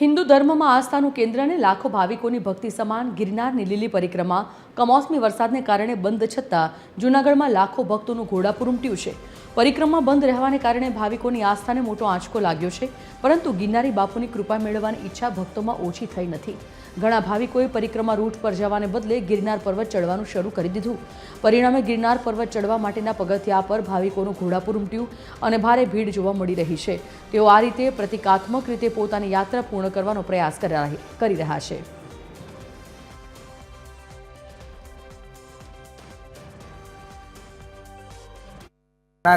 હિન્દુ ધર્મમાં આસ્થાનું કેન્દ્ર અને લાખો ભાવિકોની ભક્તિ સમાન ગિરનારની લીલી પરિક્રમા કમોસમી વરસાદને કારણે બંધ છતાં જૂનાગઢમાં લાખો ભક્તોનું ઘોડાપૂર ઉમટ્યું છે। પરિક્રમા બંધ રહેવાને કારણે ભાવિકોની આસ્થાને મોટો આંચકો લાગ્યો છે, પરંતુ ગિરનારી બાપુની કૃપા મેળવવાની ઈચ્છા ભક્તોમાં ઓછી થઈ નથી। ઘણા ભાવિકોએ પરિક્રમા રૂટ પર જવાને બદલે ગિરનાર પર્વત ચડવાનું શરૂ કરી દીધું। પરિણામે ગિરનાર પર્વત ચડવા માટેના પગથિયા પર ભાવિકોનું ઘોડાપૂર ઉમટ્યું અને ભારે ભીડ જોવા મળી રહી છે। તેઓ આ રીતે પ્રતિકાત્મક રીતે પોતાની યાત્રા પૂર્ણ કરવાનો પ્રયાસ કરી રહ્યા છે।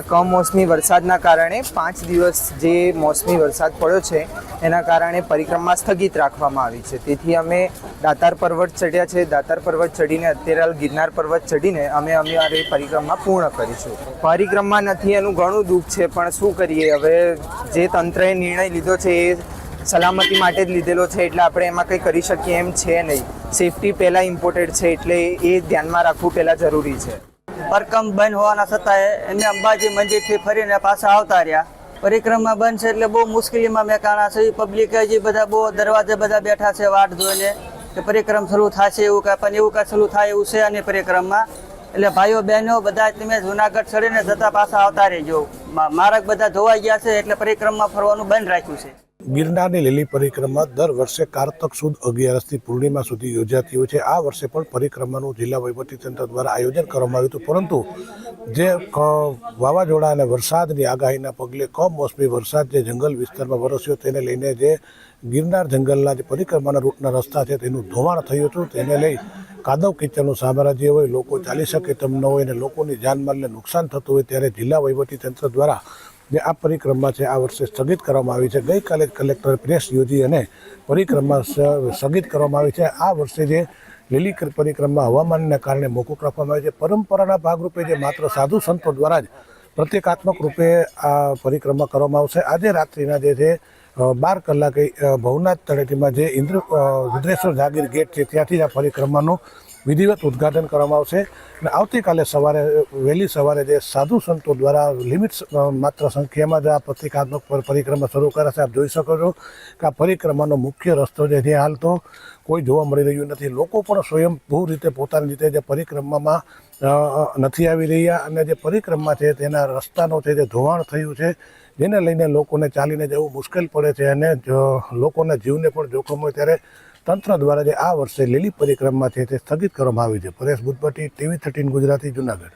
કમોસમી વરસાદના કારણે 5 દિવસ જે મોસમી વરસાદ પડ્યો છે એના કારણે પરિક્રમા સ્થગિત રાખવામાં આવી છે। તેથી અમે દાતાર પર્વત ચડ્યા છે। દાતાર પર્વત ચડીને અત્યારે ગિરનાર પર્વત ચડીને અમે અમારી પરિક્રમા પૂર્ણ કરીશું। પરિક્રમા નથી એનું ઘણું દુઃખ છે, પણ શું કરીએ, હવે જે તંત્રએ નિર્ણય લીધો છે એ સલામતી માટે જ લીધેલો છે, એટલે આપણે એમાં કંઈ કરી શકીએ એમ છે નહીં। સેફટી પહેલાં ઇમ્પોર્ટેન્ટ છે, એટલે એ ધ્યાનમાં રાખવું પહેલાં જરૂરી છે। પરકમ બંધ હોવાના છતાંય એમને અંબાજી મંદિરથી ફરીને પાછા આવતા રહ્યા। પરિક્રમા બંધ છે એટલે બહુ મુશ્કેલીમાં મેકાણા છે। પબ્લિક હજી બધા બહુ દરવાજે બધા બેઠા છે વાટ જોઈને કે પરિક્રમા શરૂ થશે એવું કાંઈ, પણ એવું કાંઈ શરૂ થાય એવું છે અને પરિક્રમા એટલે ભાઈઓ બહેનો બધા તમે જુનાગઢ ચડીને જતા પાછા આવતા રહેજો। માર્ગ બધા ધોવાઈ ગયા છે એટલે પરિક્રમા ફરવાનું બંધ રાખ્યું છે। ગિરનારની લીલી પરિક્રમા દર વર્ષે કારતક સુદ 11થી પૂર્ણિમા સુધી યોજાતી હોય છે। આ વર્ષે પણ પરિક્રમાનું જિલ્લા વહીવટીતંત્ર દ્વારા આયોજન કરવામાં આવ્યું હતું, પરંતુ જે વાવાઝોડા અને વરસાદની આગાહીના પગલે કમોસમી વરસાદ જે જંગલ વિસ્તારમાં વરસ્યો તેને લઈને જે ગિરનાર જંગલના જે પરિક્રમાના રૂટના રસ્તા છે તેનું ધોવાણ થયું હતું। તેને લઈ કાદવ કિચડનું સામ્રાજ્ય હોય, લોકો ચાલી શકે તેમ ન હોય અને લોકોની જાનમાલને નુકસાન થતું હોય, ત્યારે જિલ્લા વહીવટીતંત્ર દ્વારા જે આ પરિક્રમા છે આ વર્ષે સ્થગિત કરવામાં આવી છે। ગઈકાલે કલેક્ટર પ્રેસ યોજી અને પરિક્રમા સ્થગિત કરવામાં આવી છે। આ વર્ષે જે લીલી પરિક્રમા હવામાનને કારણે મોકૂફ રાખવામાં આવી છે। પરંપરાના ભાગરૂપે જે માત્ર સાધુ સંતો દ્વારા જ પ્રતિકાત્મક રૂપે આ પરિક્રમા કરવામાં આવશે। આજે રાત્રિના જે છે 12 કલાકે ભવનાથ તળેટીમાં જે રુદ્રેશ્વર જાગીર ગેટ છે ત્યાંથી આ પરિક્રમાનું વિધિવત ઉદ્ઘાટન કરવામાં આવશે અને આવતીકાલે વહેલી સવારે જે સાધુ સંતો દ્વારા લિમિટ માત્ર સંખ્યામાં જ આ પ્રતિકાત્મક પરિક્રમા શરૂ કરાશે। આપ જોઈ શકો છો કે આ પરિક્રમાનો મુખ્ય રસ્તો છે જે હાલ તો કોઈ જોવા મળી રહ્યું નથી। લોકો પણ સ્વયંભૂ રીતે પોતાની રીતે જે પરિક્રમામાં નથી આવી રહ્યા અને જે પરિક્રમા છે તેના રસ્તાનો છે જે ધોવાણ થયું છે, જેને લઈને લોકોને ચાલીને જવું મુશ્કેલ પડે છે અને લોકોના જીવને પણ જોખમ હોય, ત્યારે તંત્ર દ્વારા જે આ વર્ષે લીલી પરિક્રમા છે તે સ્થગિત કરવામાં આવી છે। પરેશ બુદ્ધભટ્ટી, TV13 ગુજરાતી, જૂનાગઢ।